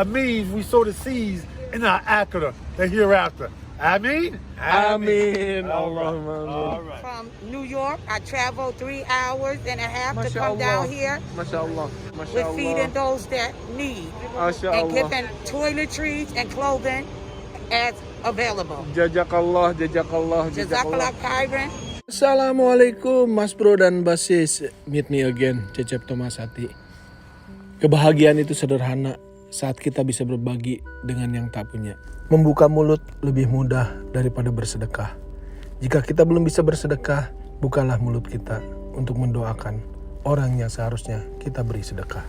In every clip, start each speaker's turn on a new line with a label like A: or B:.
A: means we sow the seeds in our akhirah, the hereafter. Ameen?
B: Ameen.
A: Allahumma
B: All
A: right.
C: From New York, I traveled 3 hours and a half to come down here
B: MashaAllah.
C: with feeding those that need and
B: MashaAllah.
C: giving toiletries and clothing as available.
B: Jazakallah.
C: Jazakallah khairan.
B: Assalamualaikum Mas Bro dan Basis. Meet me again, Cecep Tomasati. Kebahagiaan itu sederhana saat kita bisa berbagi dengan yang tak punya. Membuka mulut lebih mudah daripada bersedekah. Jika kita belum bisa bersedekah, bukalah mulut kita untuk mendoakan orang yang seharusnya kita beri sedekah.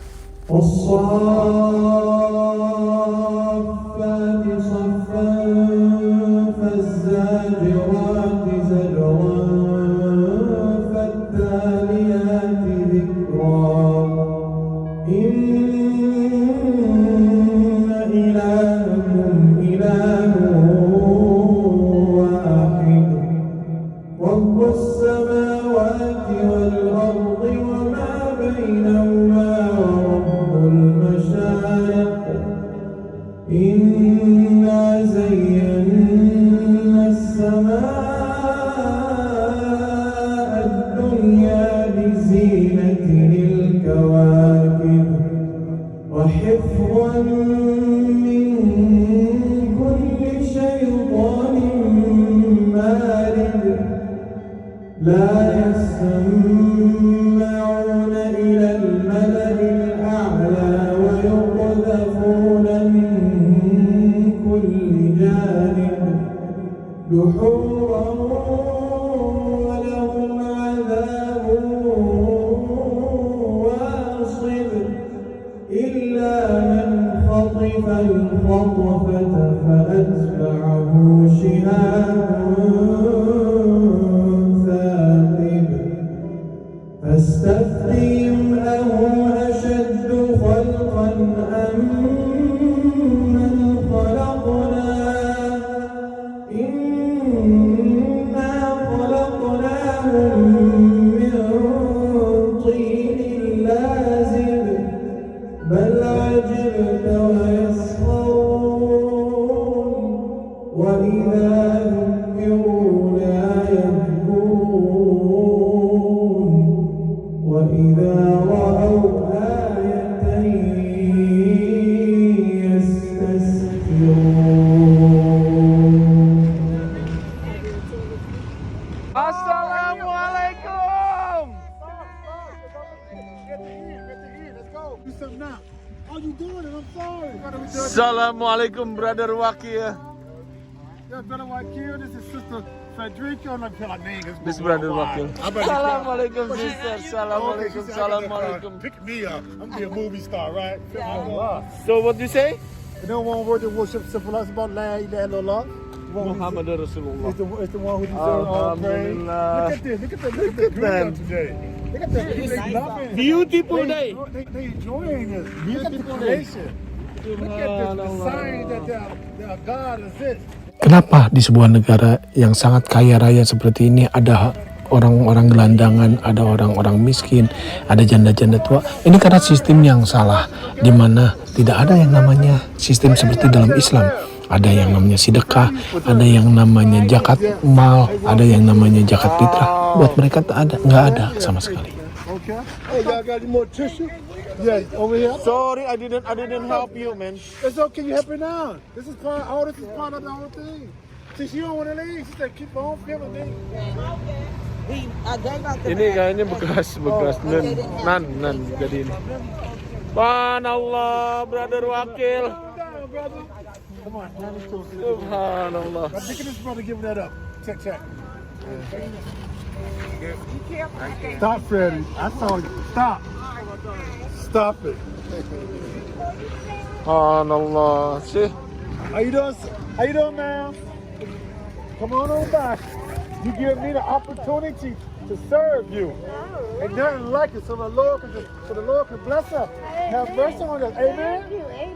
B: Assalamualaikum brother Wakil.
A: Yeah, brother Wakil, this is sister Frederica. I'm not sure her name is.
B: This brother Wakil. Assalamualaikum sister. Assalamualaikum.
A: Okay,
B: Assalamualaikum.
A: Pick me up. I'm gonna be a movie star, right?
B: So what do you say?
A: You know one word to worship simple us about La ilaha illallah?
B: Muhammad Rasulullah.
A: It's the one who deserves all praise. Look at this. Look at the green today. Look at that. They loving it.
B: Beautiful day.
A: They enjoying this. Look at the creation. Look at this. The sign that their God exists.
B: Kenapa di sebuah negara yang sangat kaya raya seperti ini ada orang-orang gelandangan, ada orang-orang miskin, ada janda-janda tua? Ini karena sistem yang salah, di mana tidak ada yang namanya sistem seperti dalam Islam. Ada yang namanya sedekah, ada yang namanya zakat mal, ada yang namanya zakat fitrah. Buat mereka nggak ada sama sekali.
A: Okay. Hey, y'all got any more tissue? Yeah, over here.
B: Sorry, I didn't help you, man.
A: It's okay, you help me now. This is part of the whole thing. Since you don't want to leave, she said keep on feeling me.
B: Ini kayaknya bekas nan jadi ini. Subhanallah, brother Wakil.
A: Come on,
B: Subhanallah.
A: I'm thinking this brother giving that up. Check. Stop, Freddie. I saw you. Stop it.
B: Subhanallah. See?
A: How you doing, man? Come on back. You give me the opportunity to serve you. And nothing like it, so the Lord can bless us. Have mercy on us. Amen?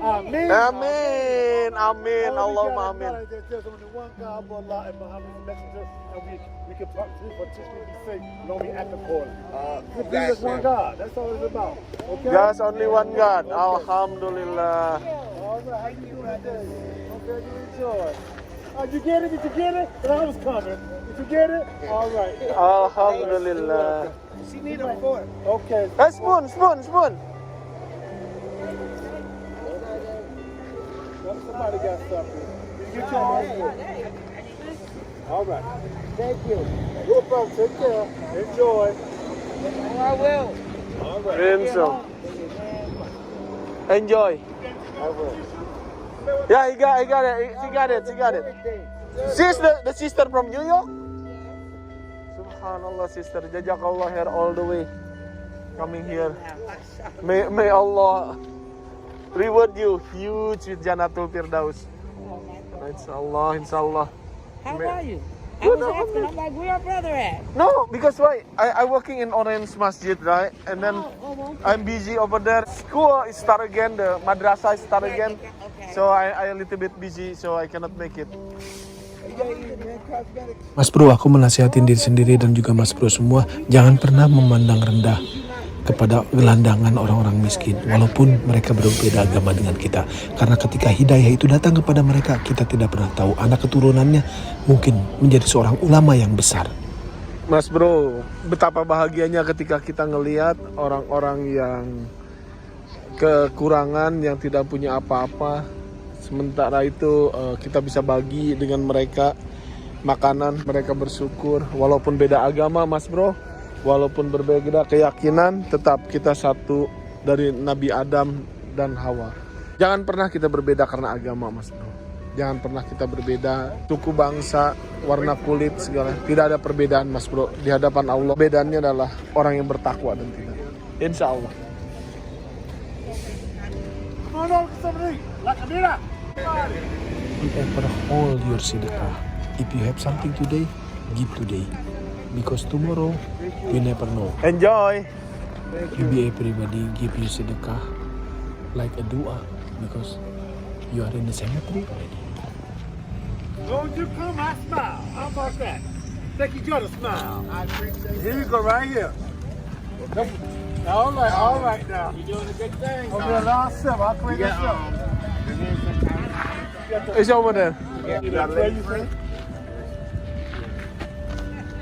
A: Amen.
B: Amin. Amin. Allahumma amin.
A: There's only one God, Allah, and Muhammad is messenger, and we can particularly be safe, don't be acting accordingly. There's one God. That's all it's about. Okay?
B: There's only one God. Alhamdulillah.
A: All birthday. Okay, you enjoy. You get it? Did you get it? I was coming. Did you get it? All right.
B: Alhamdulillah.
A: She need a fork. Okay.
B: Spoon.
A: Somebody got something. Did you get yours? All right. Thank you. No problem. Take care. Enjoy.
C: I will.
A: All right.
B: Enjoy.
A: I will.
B: Yeah, he got it. She got it. She's the sister from New York? Subhanallah, sister. Jazakallah here all the way. Coming here. May Allah reward you huge with Jannatul Firdaus. Inshallah.
C: How are you? I was asking, I'm like, where your brother at?
B: No, because why? I working in Orange Masjid, right? And then I'm busy over there. School start again, the madrasah start again.
C: Okay.
B: So I a little bit busy, so I cannot make it.
D: Mas Bro, aku menasihatin diri sendiri dan juga Mas Bro semua, jangan pernah memandang rendah kepada gelandangan orang-orang miskin, walaupun mereka berbeda agama dengan kita. Karena ketika hidayah itu datang kepada mereka, kita tidak pernah tahu anak keturunannya mungkin menjadi seorang ulama yang besar.
B: Mas Bro, betapa bahagianya ketika kita ngelihat orang-orang yang kekurangan, yang tidak punya apa-apa. Sementara itu kita bisa bagi dengan mereka makanan, mereka bersyukur. Walaupun beda agama, Mas Bro, walaupun berbeda keyakinan, tetap kita satu dari Nabi Adam dan Hawa. Jangan pernah kita berbeda karena agama, Mas Bro. Jangan pernah kita berbeda suku, bangsa, warna kulit, segala. Tidak ada perbedaan, Mas Bro. Di hadapan Allah, bedanya adalah orang yang bertakwa dan tidak. Insya Allah.
D: Whoever hold your sedekah, if you have something today, give today. Because tomorrow, you never know.
B: Enjoy.
D: Maybe everybody give you sedekah like a dua, because you are in the cemetery already.
A: Don't you come, I smile. How about that? Take each other smile. I appreciate it. Here you go, right here. All right now. You're doing a good thing. Over the last sip, I'll clean this up.
B: It's over there.
A: You got a you think?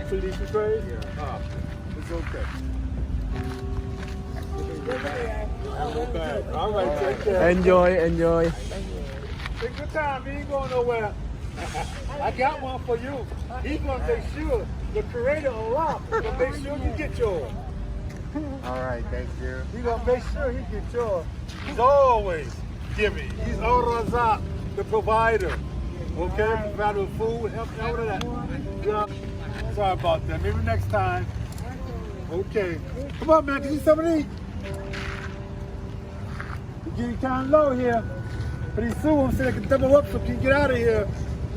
A: Felicia trade? Yeah. It's okay. All right, take care.
B: Enjoy.
A: Take your time. He ain't going nowhere. I got one for you. He's going to make sure the creator Allah will make sure you get yours.
E: All right, thank you.
A: He's going to make sure he gets yours. He's always giving. He's Al-Razak, the provider. Okay? Provider of food, help out with that. Yeah. Sorry about that. Maybe next time. Okay. Come on, man. Can you get some of these? We're getting kind of low here. Pretty soon, so they can double up so we can get out of here.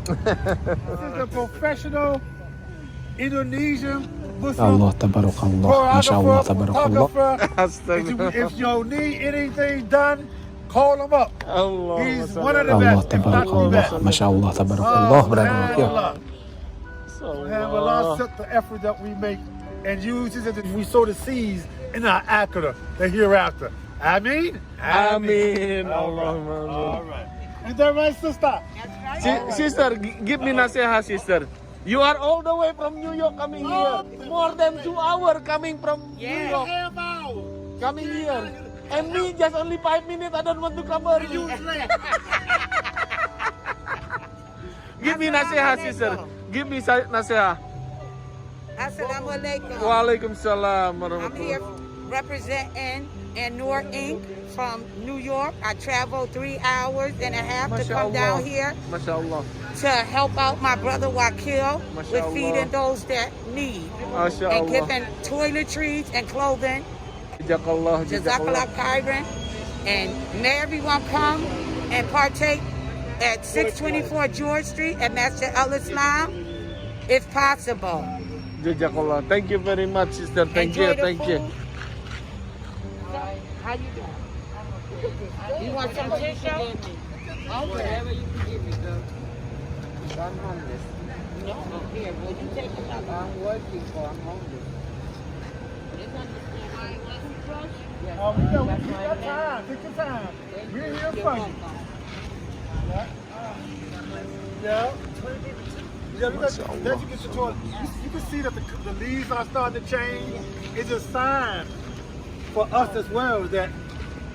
A: This is a professional Indonesian Muslim
D: Allah tabarakallah, Masya Allah tabarakallah.
A: If you need anything done, call him up. He's one of the
D: Allah
A: best, if not the
D: tabarakallah,
A: best.
D: Masya Allah tabarakallah.
A: Alhamdulillah. Allah set the effort that we make and uses it, we sow the seeds in our akhirah, the hereafter. Ameen?
B: Amin.
A: Allahumma amin. All right. Is that right, sister?
B: Sister, give me nasihat, sister. You are all the way from New York coming here. More than 2 hours coming from New York.
A: Half hour.
B: Coming here. And me just only 5 minutes. I don't want to come early. Give me nasihat, sister. Give me nasihat.
C: Assalamualaikum.
B: Waalaikumsalam.
C: I'm here representing and Noor Inc. from New York. I traveled 3 hours and a half to come down here
B: MashaAllah.
C: to help out my brother Wakil with
B: Mashallah.
C: feeding those that need and
B: MashaAllah.
C: giving toiletries and clothing.
B: Jazakallah.
C: Jazakallah khairan. And may everyone come and partake at 624 George Street at Masjid Al Islam if possible.
B: Jazakallah. Thank you very much, sister. Thank
C: Enjoy
B: you.
C: the
B: Thank you.
C: food. How you doing? You want some tissue? Okay.
E: Whatever you can give me, girl. I'm homeless.
C: No, here, will you take it up?
E: I'm working for, I'm homeless.
A: Take your time. Take your time. We're here for you. Yeah. Yeah, that's you get the toilet. You can see that the leaves are starting to change. It's a sign for us as well that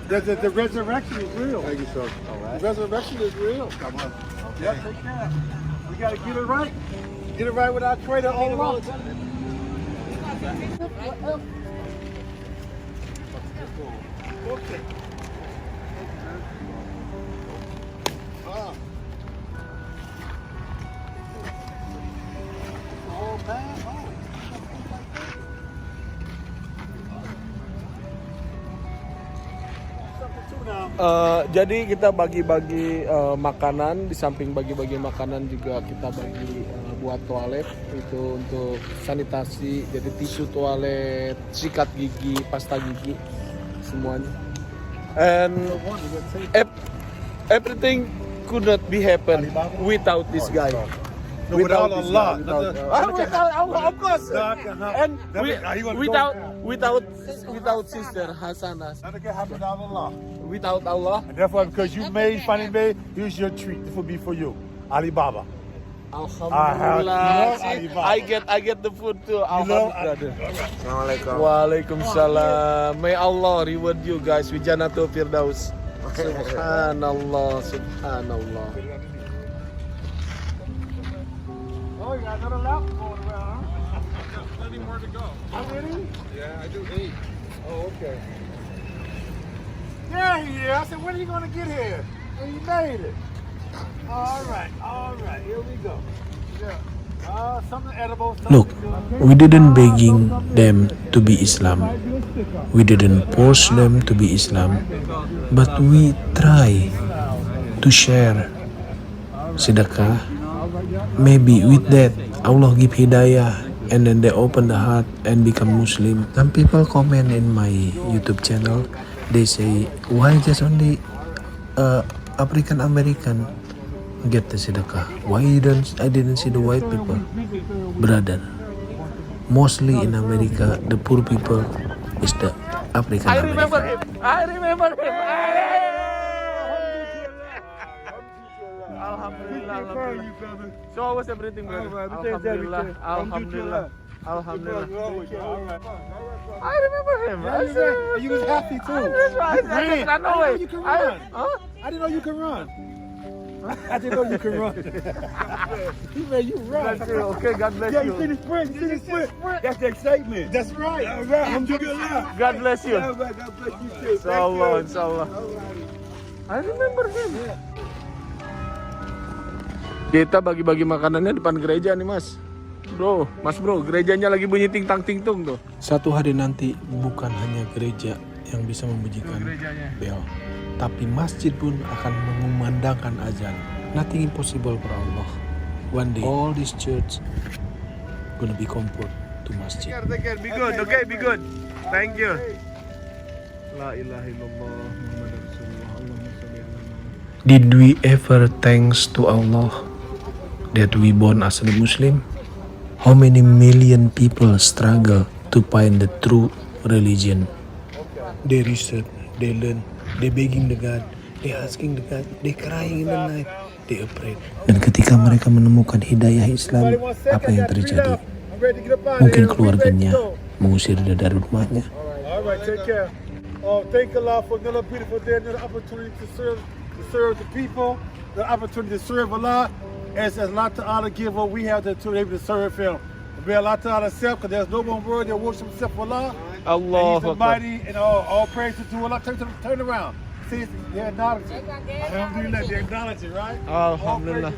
A: the resurrection is real. Thank you, sir. All right. The resurrection is real. Come on. Yeah, take care. We got to get it right. Get it right with our Creator Allah. Okay.
B: Jadi kita bagi-bagi makanan, di samping bagi-bagi makanan juga kita bagi buat toilet itu untuk sanitasi, jadi tisu toilet, sikat gigi, pasta gigi, semuanya. And everything could not be happen without this guy.
A: No, without Allah.
B: Without Allah, of course. And without sister Hasanah.
A: Nothing can happen without Allah.
B: Without Allah.
A: And therefore, because you finally made, here's your treat. This will be for you, Alibaba.
B: Alhamdulillah. I get the food too. Alhamdulillah. Assalamualaikum. Waalaikumsalam. May Allah reward you guys with Jannatul Firdaus. Subhanallah, subhanallah.
A: Oh, you got another lap going around, huh?
E: There's plenty more to go.
A: How many?
E: Yeah, I do 8.
A: Oh, okay. Yeah, I said, when are you going to get here? And you made it. All right. Here we go. Yeah. Something edible.
D: Look, we didn't begging them to be Islam. We didn't force them to be Islam. But we try to share sedekah. Maybe with that, Allah give hidayah and then they open the heart and become Muslim. Some people comment in my YouTube channel, they say, why just only African American get the sedekah? Why I didn't see the white people? Brother, mostly in America, the poor people is the African American.
B: I remember him. Alhamdulillah. So how was everything, brother? Alhamdulillah. Alhamdulillah. Alhamdulillah. I remember him.
A: You was happy too.
B: I didn't know
A: you can run. I didn't know you can run. I didn't know you can run. He made you run.
B: Okay, God bless you.
A: Yeah, you see the sprint. You see the sprint. That's the excitement. That's right. All right. Alhamdulillah.
B: God bless you.
A: God bless you too.
B: Inshallah, inshallah. I remember him. Kita bagi-bagi makanannya depan gereja nih, Mas. Bro, gerejanya lagi bunyi ting-tang-ting-tung tuh.
D: Satu hari nanti bukan hanya gereja yang bisa membunyikan bel, tapi masjid pun akan mengumandangkan azan. Nothing impossible for Allah. One day, all this church gonna be convert to masjid.
B: Take care, be good, okay, be good. Thank you. La ilaha illallah Muhammad Rasulullah. Allahumma shalli ala Muhammad.
D: Did we ever thanks to Allah that we born as a Muslim? How many million people struggle to find the true religion? They research, they learn, they begging the God, they asking the God, they crying in the night, they afraid. Dan ketika mereka menemukan hidayah Islam, apa yang terjadi? Mungkin keluarganya mengusir dia dari rumahnya.
A: Alright, take care. Thank Allah for another beautiful day, another opportunity to serve the people, the opportunity to serve Allah. As Allah Ta'ala give what we have to be able to serve Him. Be Allah Ta'ala self, because there's no one word that worships except Allah.
B: Allah.
A: He's the mighty, and all praise to Allah. Turn around. See, they're acknowledging. Alhamdulillah, they're acknowledging, right?
B: Alhamdulillah.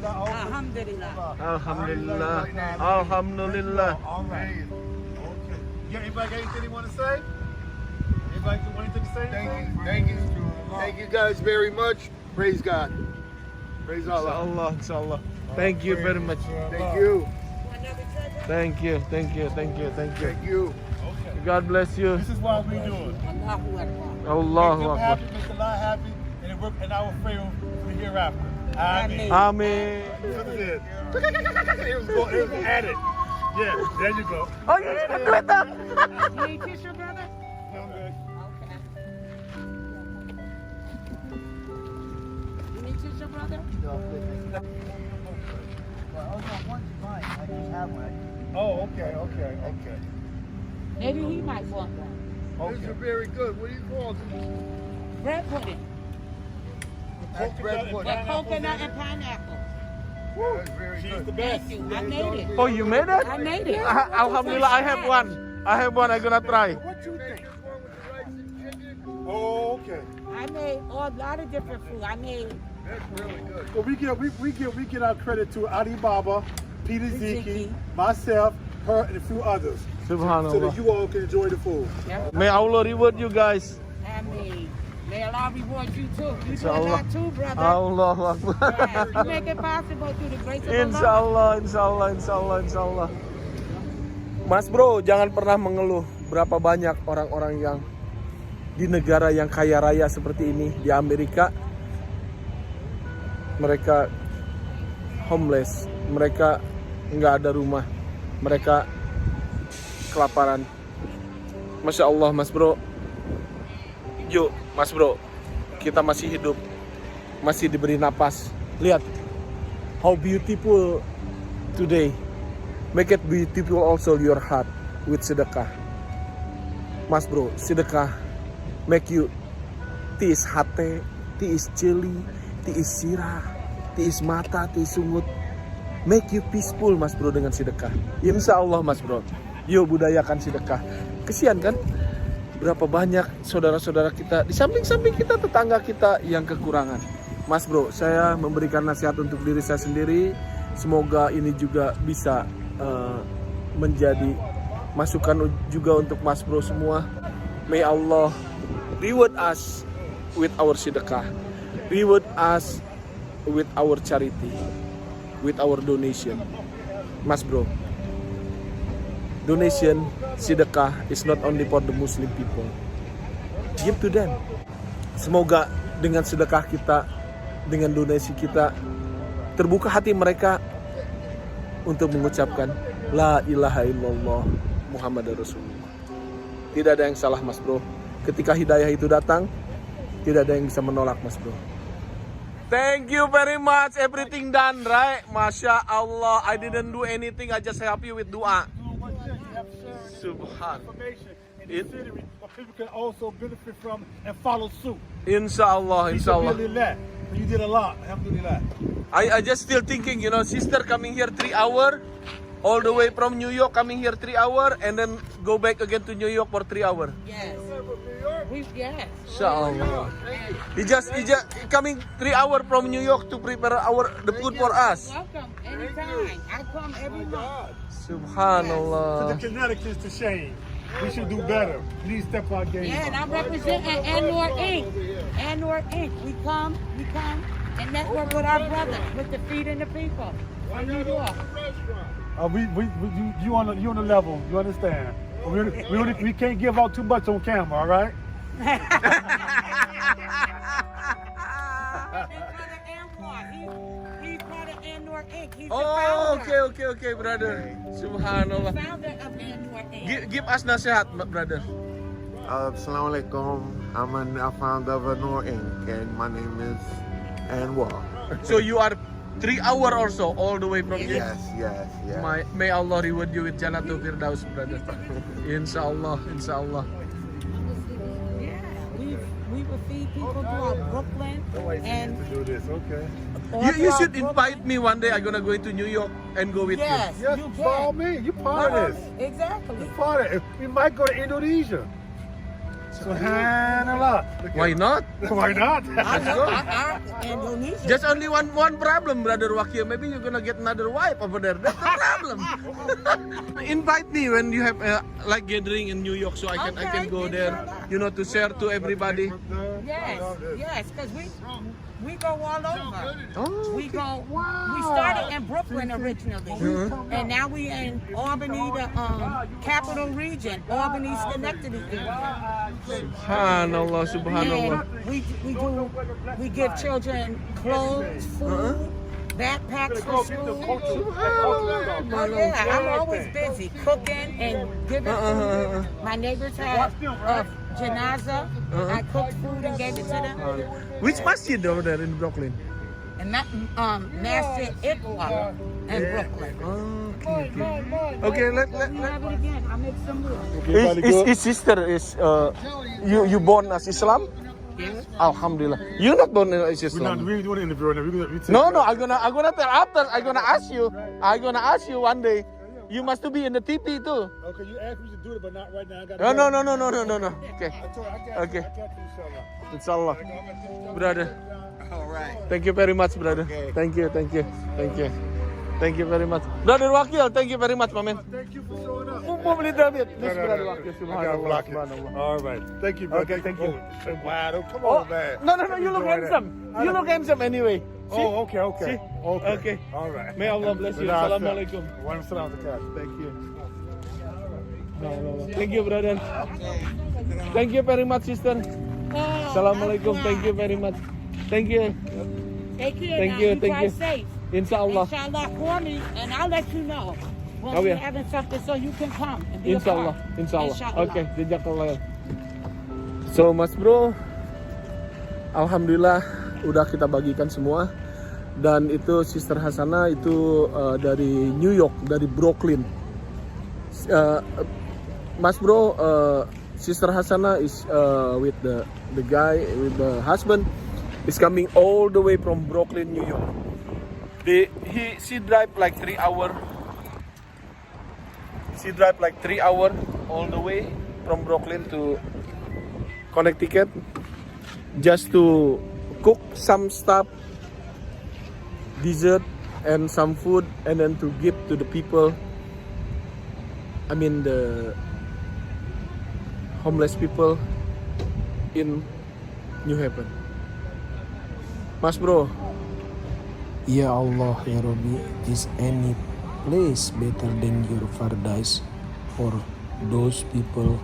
C: Alhamdulillah.
B: Alhamdulillah. Alhamdulillah.
A: All right. Okay. Yeah, anybody got anything they want to say? Anybody want anything to say? Thank you guys very much. Praise God. Praise Allah.
B: Inshallah. Thank you very much.
A: Thank you.
B: Thank you.
A: Thank you.
B: God bless you.
A: This is why we do it.
B: Allahu
A: Make them
B: Akbar.
A: happy, make Allah happy, and it work in our favor for the hereafter. Amen.
B: Amin.
A: It was added. Yeah, there you go.
B: Oh, yes, kereta.
C: You need tissue, brother?
A: I'm good.
C: You need tissue? brother?
A: Oh, okay.
C: Maybe he might want one.
A: These are very good. What do you call them?
C: Bread pudding.
A: Bread
C: With coconut and pineapple.
A: That's very good. The best.
C: Thank you. I made it.
B: Oh, you made it?
C: I made it.
B: Alhamdulillah, I have one. I'm gonna try.
A: What you think? Oh, okay.
C: I made a lot of different food. I made
A: That's really good. Well, we get our credit to Alibaba, Peter Ziki, myself, her, and a few others, so
B: Subhanallah.
A: that you all can enjoy the food.
B: May Allah reward you guys.
C: I made. May Allah reward you too. You do a
B: Inshallah.
C: lot too, brother.
B: Allahu Akbar.
C: Yes, you make it possible through the grace of Allah.
B: Insyaallah. Mas bro, jangan pernah mengeluh berapa banyak orang-orang yang di negara yang kaya raya seperti ini, di Amerika. Mereka homeless, mereka nggak ada rumah, mereka kelaparan. Masya Allah, Mas bro. Yuk, Mas bro, kita masih hidup, masih diberi napas. Lihat, how beautiful today. Make it beautiful also your heart with sedekah. Mas bro, sedekah make you tiis hati, tiis jeli, tiis sirah, tiis mata, tiis sungut. Make you peaceful, Mas bro, dengan sedekah. Insya Allah, Mas bro. Yuk budayakan sedekah. Kesian kan? Berapa banyak saudara-saudara kita di samping-samping kita, tetangga kita yang kekurangan. Mas bro, saya memberikan nasihat untuk diri saya sendiri. Semoga ini juga bisa menjadi masukan juga untuk Mas bro semua. May Allah reward us with our sedekah, reward us with our charity, with our donation. Mas bro, donation, sedekah is not only for the Muslim people. Give to them. Semoga dengan sedekah kita, dengan donasi kita, terbuka hati mereka untuk mengucapkan La ilaha illallah Muhammad Rasulullah. Tidak ada yang salah, Mas bro. Ketika hidayah itu datang, tidak ada yang bisa menolak, Mas bro. Thank you very much. Everything done, right? Masya Allah. I didn't do anything. I just help you with dua. Subhan.
A: People can also benefit from and follow suit.
B: Inshallah.
A: You did a lot. Alhamdulillah.
B: I just still thinking, sister coming here 3 hours, all the way from New York coming here 3 hours, and then go back again to New York for 3 hours.
C: Yes. Yes.
B: Inshallah. He just coming 3 hours from New York to prepare the food for us.
C: Welcome anytime. I come every month.
B: Subhanallah.
A: To the Connecticut's to shame. We should do better. We need to step our game
C: Yeah, and I
A: up.
C: represent Anwar Inc. Anwar Inc. We come and network with our brothers, with the feeding the people from New York.
A: You on the level. You understand? We can't give out too much on camera, all right?
C: He's part of Anwar Inc. He's the
B: Oh,
C: founder.
B: okay, brother. Subhanallah.
C: The founder of Anwar Inc.
B: Give us nasihat, brother.
F: Assalamualaikum. I'm a founder of Noor Inc. and my name is Anwar.
B: So you are 3 hours or so all the way from here.
F: Yes.
B: May Allah reward you with Jannatul Firdaus, brother. Inshallah.
C: Yeah, we will feed people throughout Brooklyn and
A: To do this, okay?
B: You should invite me one day. I'm gonna go into New York and go with
C: Yes,
A: Yes,
C: you
A: follow
C: can.
A: me. You part of this.
C: Exactly.
A: You part of it. We might go to Indonesia. Subhanallah.
B: you. Why not?
A: Why not?
C: I know. Indonesia.
B: Just only one problem, brother Wakil. Maybe you're gonna get another wife over there. That's the problem. Invite me when you have like gathering in New York, so I can go there. To share to everybody.
C: Yes, because we go all over.
B: Oh,
C: We started in Brooklyn originally, and now we in Albany, the capital region, Albany, Schenectady area.
B: Subhanallah.
C: And we give children clothes, food, backpacks for school. Oh yeah, I'm always busy cooking and giving food. My neighbors have janaza. I cooked food and gave it to them.
B: Which masjid over there in Brooklyn?
C: and Masjid Iqbal in Brooklyn.
D: Okay, let
C: We have it again. I'll make some more.
D: his sister is you born as Islam?
C: Yes.
D: Alhamdulillah. You're not born as
A: We're not
D: Islam.
A: really doing an interview right now. We take
D: No, I'm gonna tell after. I'm gonna ask you one day. You must be in the TV too.
A: Okay, you asked me to do it, but not right now. I got
D: No. Okay.
A: I got you,
D: Okay.
A: inshallah.
D: Inshallah, brother.
E: All right.
D: Thank you very much, brother. Thank you very much, brother Wakil. Thank you very much, my man.
A: Thank you for showing up.
D: Please, brother Wakil.
A: I gotta block it. All right. Thank you, brother.
D: Okay, thank you.
A: Wow, come
D: Oh,
A: on, man.
D: no. You look handsome. You look handsome anyway.
A: Oh, okay.
D: See? Okay.
A: All right.
D: May Allah bless you. Assalamualaikum. Thank you. Thank you, brother. Thank you very much, sister. Assalamualaikum. Thank you very much. Thank you.
C: Take care.
D: Thank
C: now.
D: you,
C: You
D: thank
C: drive
D: you.
C: safe.
D: Inshallah.
C: Inshallah, call me and I'll let you know when
D: Oh,
C: we're
D: yeah.
C: having something so you can come and be a
D: Inshallah.
C: part.
D: Inshallah.
C: Inshallah.
D: Okay, jazakallah. So, Mas Bro, alhamdulillah udah kita bagikan semua. Dan itu Sister Hasana itu dari New York, dari Brooklyn. Mas Bro, Sister Hasana is with the guy, with the husband, is coming all the way from Brooklyn, New York. She drive like 3 hours. She drive like 3 hours all the way from Brooklyn to Connecticut just to cook some stuff, dessert and some food, and then to give to the people. I mean the homeless people in New Haven. Mas Bro. Ya Allah ya Rabbi, is any place better than your paradise for those people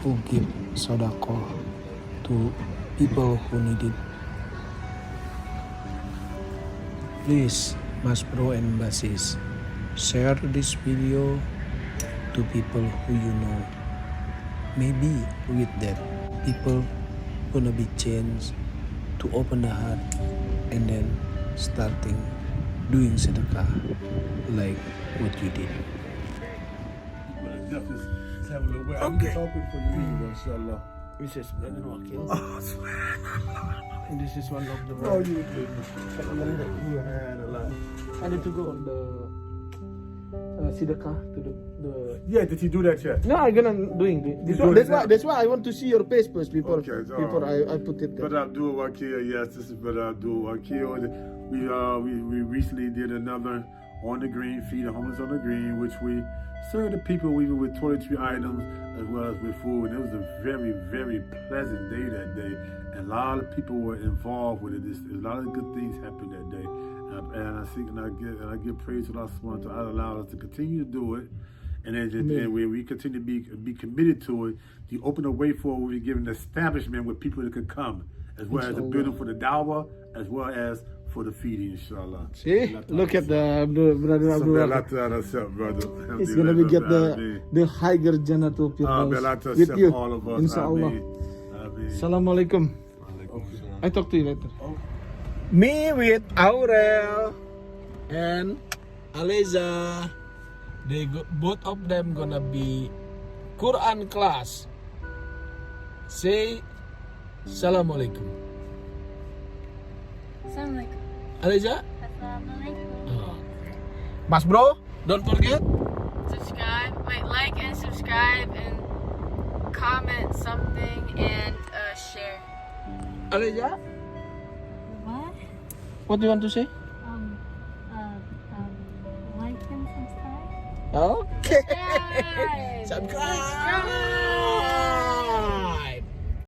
D: who give sadaqah to people who need it. Please, Mas Bro and Basis, share this video to people who you know. Maybe with that, people gonna be changed to open the heart and then starting doing sedekah like what you did.
A: Okay. Inshallah.
D: This is Brother Wakil. And this is one of the
A: Oh, you did. You had a lot.
D: I need to go on the sedekah to the
A: Yeah, did you do that yet?
D: No, I'm gonna doing this.
A: You're doing it now?
D: That's why I want to see your face first before
A: Okay, so-
D: before I put it there.
A: Brother Abdur Wakil, yes, this is Brother Abdur Wakil. We recently did another on the green, feed the homeless on the green, which we served the people even with toiletry items as well as with food. And it was a very, very pleasant day that day, and a lot of people were involved with it. A lot of good things happened that day, and I give praise to Allah Subhanahu wa Ta'ala allow us to continue to do it. And then we continue to be committed to it, to open a way for we give an establishment where people that could come, as well as a building for the dawah, as well as for the feeding, inshallah.
D: See, look at the Brother Abdul.
A: Brother.
D: He's gonna be get the higher Jannatul Firdaus with you,
A: all of us.
D: inshallah.
A: Ameen.
D: Assalamualaikum. I talk to you later. Me with Aurel and Aleza. Both of them gonna be Quran class. Say Assalamualaikum.
G: Assalamualaikum.
D: Aleza.
G: Assalamualaikum.
D: Mas Bro, don't forget.
G: Subscribe, like and subscribe and comment something and share.
D: Aleza,
G: What?
D: what do you want to say?
G: Like and subscribe.
D: Okay.
G: Subscribe.
D: Subscribe.